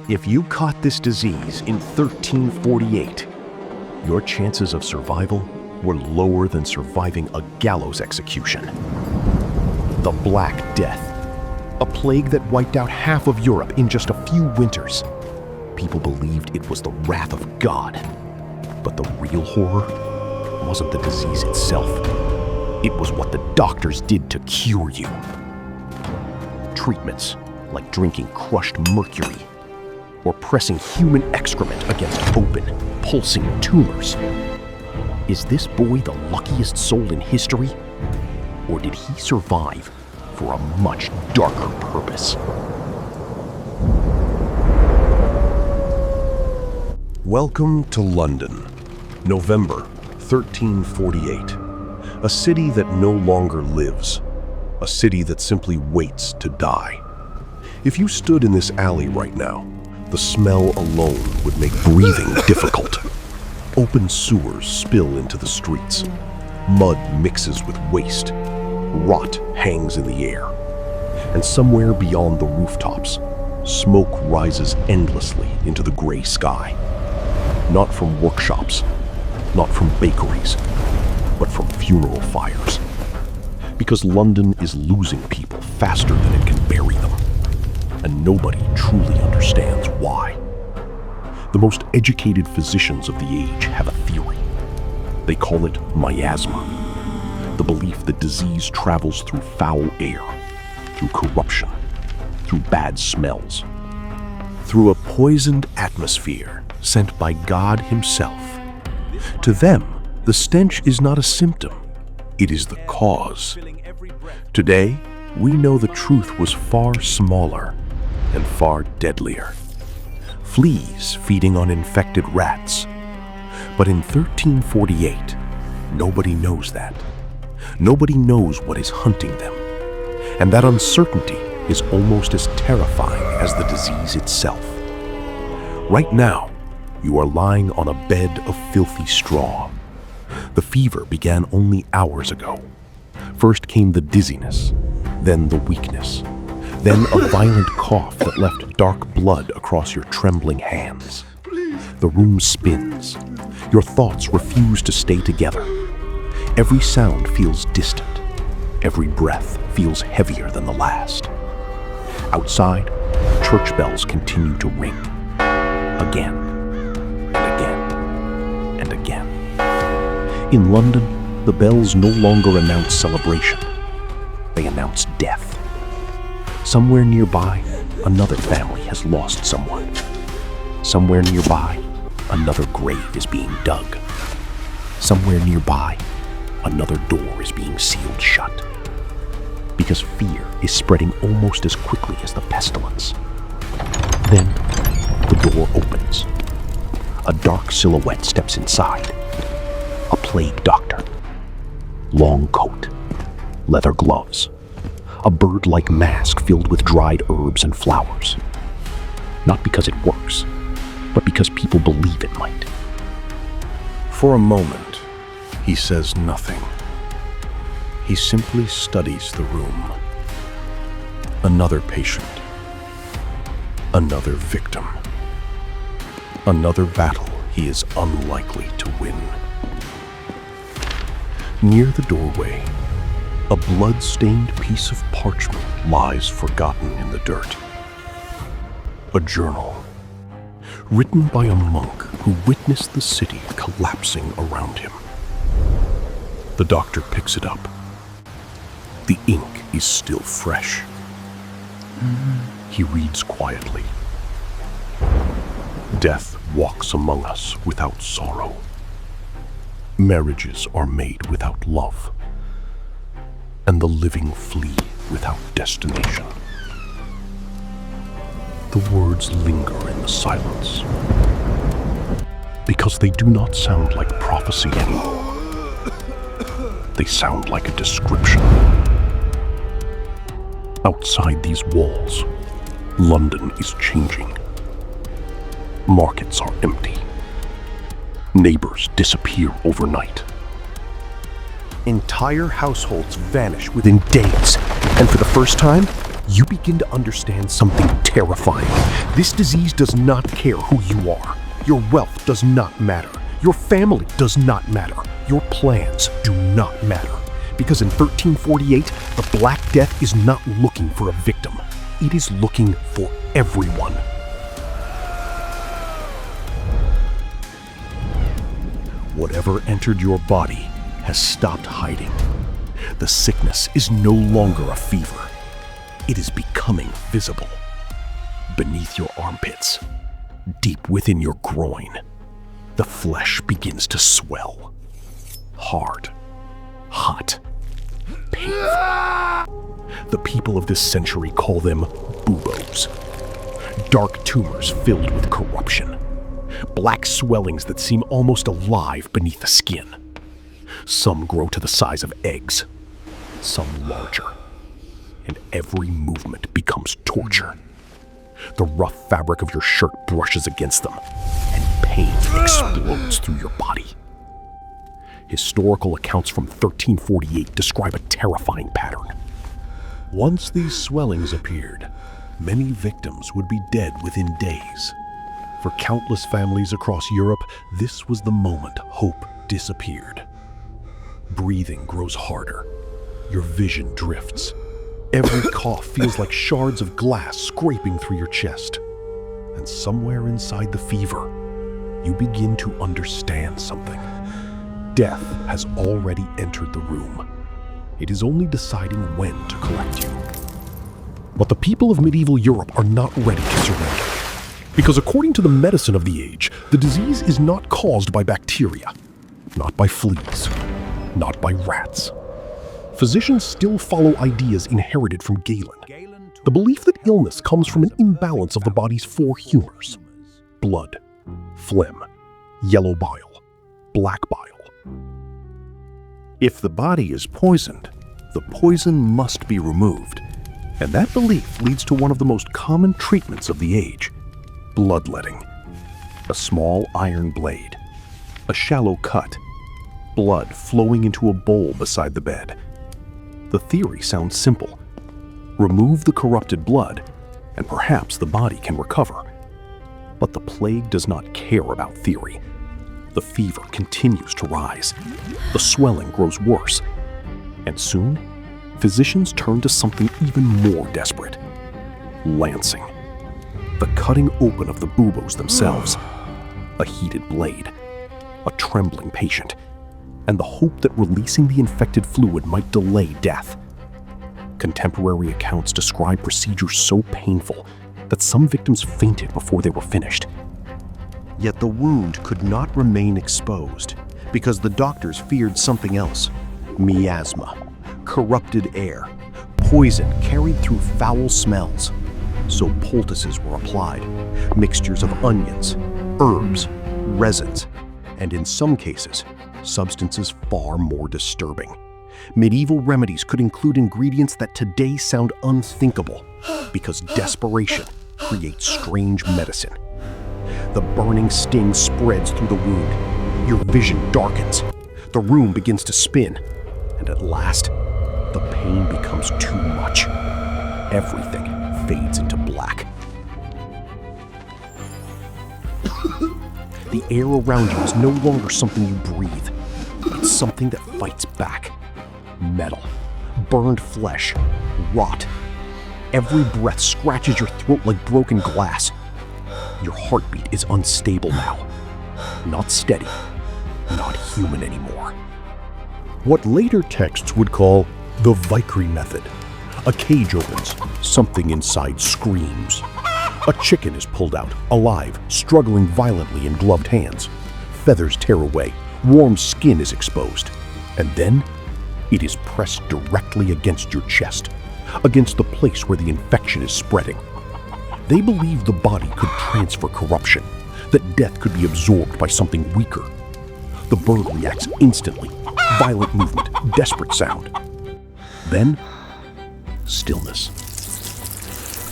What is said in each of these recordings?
If you caught this disease in 1348, your chances of survival were lower than surviving a gallows execution. The Black Death, a plague that wiped out half of Europe in just a few winters. People believed it was the wrath of God. But the real horror wasn't the disease itself. It was what the doctors did to cure you. Treatments like drinking crushed mercury or pressing human excrement against open, pulsing tumors. Is this boy the luckiest soul in history? Or did he survive for a much darker purpose? Welcome to London, November 1348. A city that no longer lives. A city that simply waits to die. If you stood in this alley right now, the smell alone would make breathing difficult. Open sewers spill into the streets. Mud mixes with waste. Rot hangs in the air. And somewhere beyond the rooftops, smoke rises endlessly into the gray sky. Not from workshops, not from bakeries, but from funeral fires. Because London is losing people faster than it can bury them. And nobody truly understands why. The most educated physicians of the age have a theory. They call it miasma, the belief that disease travels through foul air, through corruption, through bad smells, through a poisoned atmosphere sent by God himself. To them, the stench is not a symptom, it is the cause. Today, we know the truth was far smaller and far deadlier. Fleas feeding on infected rats. But in 1348, nobody knows that. Nobody knows what is hunting them. And that uncertainty is almost as terrifying as the disease itself. Right now, you are lying on a bed of filthy straw. The fever began only hours ago. First came the dizziness, then the weakness, then a violent cough that left dark blood across your trembling hands. The room spins. Your thoughts refuse to stay together. Every sound feels distant. Every breath feels heavier than the last. Outside, church bells continue to ring. Again, and again, and again. In London, the bells no longer announce celebration. They announce death. Somewhere nearby, another family has lost someone. Somewhere nearby, another grave is being dug. Somewhere nearby, another door is being sealed shut. Because fear is spreading almost as quickly as the pestilence. Then, the door opens. A dark silhouette steps inside. A plague doctor. Long coat. Leather gloves. A bird-like mask filled with dried herbs and flowers. Not because it works, but because people believe it might. For a moment, he says nothing. He simply studies the room. Another patient. Another victim. Another battle he is unlikely to win. Near the doorway, a blood-stained piece of parchment lies forgotten in the dirt. A journal, written by a monk who witnessed the city collapsing around him. The doctor picks it up. The ink is still fresh. He reads quietly. Death walks among us without sorrow. Marriages are made without love. And the living flee without destination. The words linger in the silence. Because they do not sound like prophecy anymore. They sound like a description. Outside these walls, London is changing. Markets are empty. Neighbors disappear overnight. Entire households vanish within days, and for the first time, you begin to understand something terrifying. This disease does not care who you are. Your wealth does not matter. Your family does not matter. Your plans do not matter. Because in 1348, the Black Death is not looking for a victim. It is looking for everyone. Whatever entered your body has stopped hiding. The sickness is no longer a fever. It is becoming visible. Beneath your armpits, deep within your groin, the flesh begins to swell. Hard, hot, painful. The people of this century call them buboes. Dark tumors filled with corruption. Black swellings that seem almost alive beneath the skin. Some grow to the size of eggs, some larger, and every movement becomes torture. The rough fabric of your shirt brushes against them, and pain explodes through your body. Historical accounts from 1348 describe a terrifying pattern. Once these swellings appeared, many victims would be dead within days. For countless families across Europe, this was the moment hope disappeared. Breathing grows harder. Your vision drifts. Every cough feels like shards of glass scraping through your chest. And somewhere inside the fever, you begin to understand something. Death has already entered the room. It is only deciding when to collect you. But the people of medieval Europe are not ready to surrender. Because according to the medicine of the age, the disease is not caused by bacteria, not by fleas, not by rats. Physicians still follow ideas inherited from Galen. The belief that illness comes from an imbalance of the body's four humors: blood, phlegm, yellow bile, black bile. If the body is poisoned, the poison must be removed. And that belief leads to one of the most common treatments of the age: bloodletting. A small iron blade, a shallow cut, blood flowing into a bowl beside the bed. The theory sounds simple. Remove the corrupted blood, and perhaps the body can recover. But the plague does not care about theory. The fever continues to rise. The swelling grows worse. And soon, physicians turn to something even more desperate: lancing. The cutting open of the buboes themselves. A heated blade. A trembling patient. And the hope that releasing the infected fluid might delay death. Contemporary accounts describe procedures so painful that some victims fainted before they were finished. Yet the wound could not remain exposed because the doctors feared something else: miasma, corrupted air, poison carried through foul smells. So poultices were applied, mixtures of onions, herbs, resins, and in some cases, substances far more disturbing. Medieval remedies could include ingredients that today sound unthinkable because desperation creates strange medicine. The burning sting spreads through the wound. Your vision darkens. The room begins to spin. And at last, the pain becomes too much. Everything fades into black. The air around you is no longer something you breathe. It's something that fights back. Metal, burned flesh, rot. Every breath scratches your throat like broken glass. Your heartbeat is unstable now. Not steady, not human anymore. What later texts would call the Vicary Method. A cage opens, something inside screams. A chicken is pulled out, alive, struggling violently in gloved hands. Feathers tear away, warm skin is exposed. And then, it is pressed directly against your chest, against the place where the infection is spreading. They believe the body could transfer corruption, that death could be absorbed by something weaker. The bird reacts instantly, violent movement, desperate sound. Then, stillness.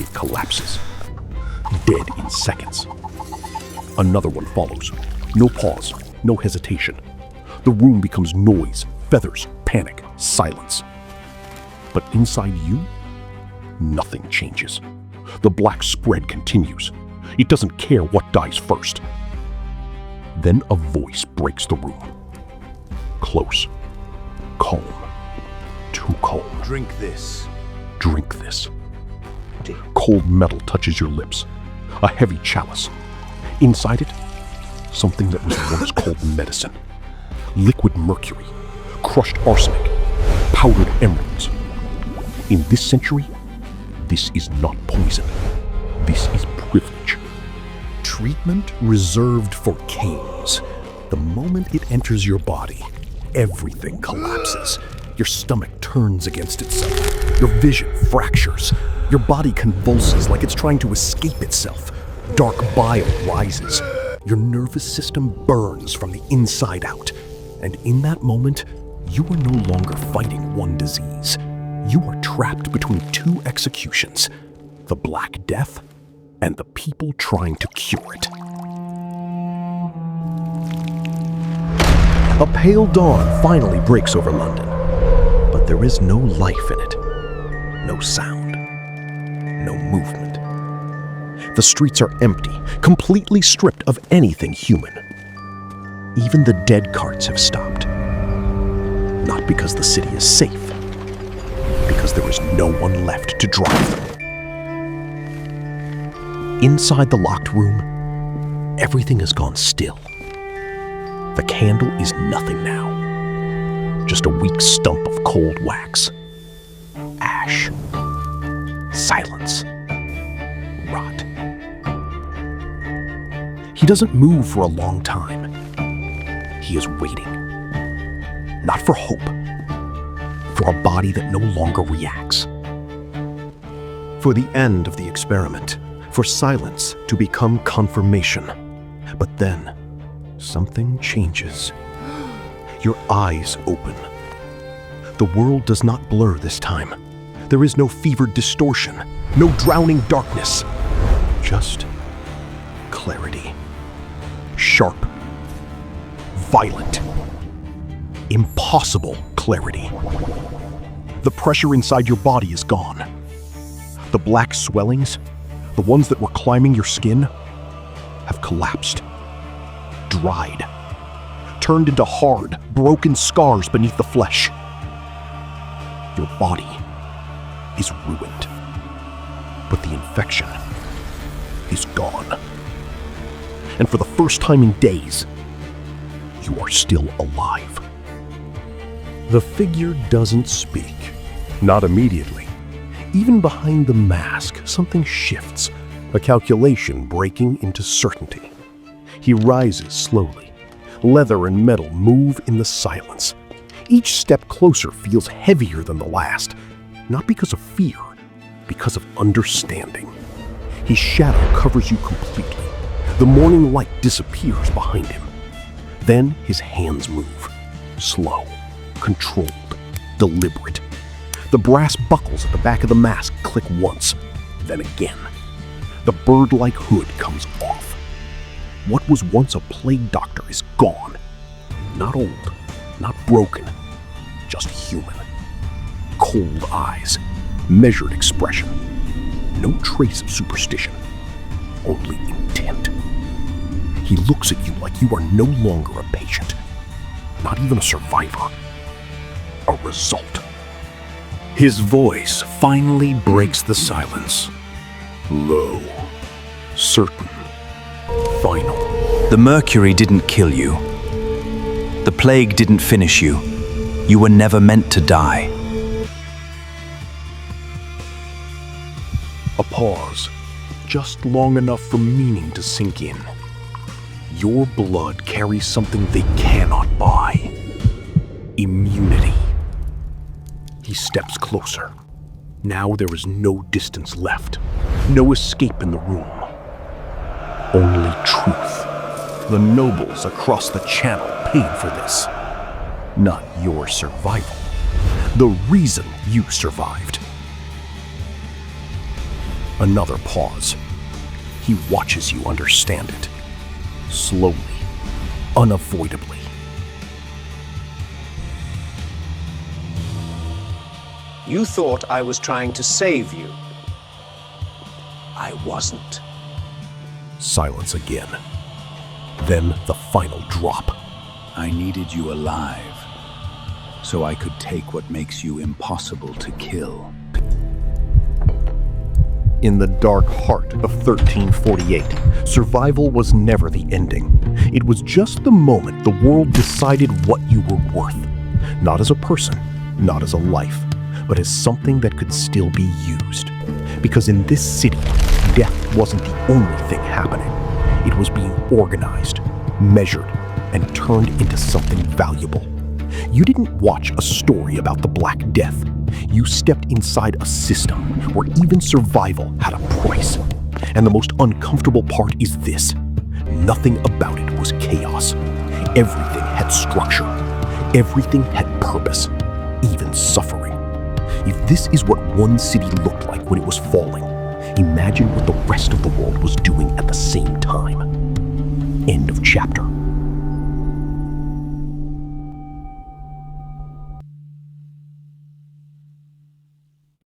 It collapses, dead in seconds. Another one follows. No pause, no hesitation. The room becomes noise, feathers, panic, silence. But inside you, Nothing changes. The black spread continues. It doesn't care what dies first. Then a voice breaks the room. Close. Calm. Too calm. Drink this. Drink this. Cold metal touches your lips. A heavy chalice. Inside it, something that was once called medicine. Liquid mercury, crushed arsenic, powdered emeralds. In this century, this is not poison. This is privilege. Treatment reserved for kings. The moment it enters your body, everything collapses. Your stomach turns against itself. Your vision fractures. Your body convulses like it's trying to escape itself. Dark bile rises. Your nervous system burns from the inside out. And in that moment, you are no longer fighting one disease. You are trapped between two executions, the Black Death and the people trying to cure it. A pale dawn finally breaks over London, but there is no life in it. No sound. No movement. The streets are empty, completely stripped of anything human. Even the dead carts have stopped. Not because the city is safe, because there is no one left to drive them. Inside the locked room, everything has gone still. The candle is nothing now. Just a weak stump of cold wax. Ash. Silence. Rot. He doesn't move for a long time. He is waiting. Not for hope. For a body that no longer reacts. For the end of the experiment. For silence to become confirmation. But then, something changes. Your eyes open. The world does not blur this time. There is no fevered distortion, no drowning darkness. Just clarity. Sharp. Violent. Impossible clarity. The pressure inside your body is gone. The black swellings, the ones that were climbing your skin, have collapsed. Dried. Turned into hard, broken scars beneath the flesh. Your body is ruined. But the infection is gone. And for the first time in days, you are still alive. The figure doesn't speak. Not immediately. Even behind the mask, something shifts, a calculation breaking into certainty. He rises slowly. Leather and metal move in the silence. Each step closer feels heavier than the last, not because of fear, because of understanding. His shadow covers you completely. The morning light disappears behind him. Then his hands move, slow, controlled, deliberate. The brass buckles at the back of the mask click once, then again. The bird-like hood comes off. What was once a plague doctor is gone. Not old, not broken, just human. Cold eyes, measured expression. No trace of superstition, only intent. He looks at you like you are no longer a patient, not even a survivor, a result. His voice finally breaks the silence. Low, certain, final. The mercury didn't kill you. The plague didn't finish you. You were never meant to die. A pause, just long enough for meaning to sink in. Your blood carries something they cannot buy. Immunity. He steps closer. Now there is no distance left. No escape in the room. Only truth. The nobles across the channel paid for this. Not your survival. The reason you survived. Another pause. He watches you understand it. Slowly, unavoidably. You thought I was trying to save you. I wasn't. Silence again. Then the final drop. I needed you alive, so I could take what makes you impossible to kill. In the dark heart of 1348, survival was never the ending. It was just the moment the world decided what you were worth. Not as a person, not as a life, but as something that could still be used. Because in this city, death wasn't the only thing happening. It was being organized, measured, and turned into something valuable. You didn't watch a story about the Black Death. You stepped inside a system where even survival had a price. And the most uncomfortable part is this: nothing about it was chaos. Everything had structure. Everything had purpose, even suffering. If this is what one city looked like when it was falling, imagine what the rest of the world was doing at the same time. End of chapter.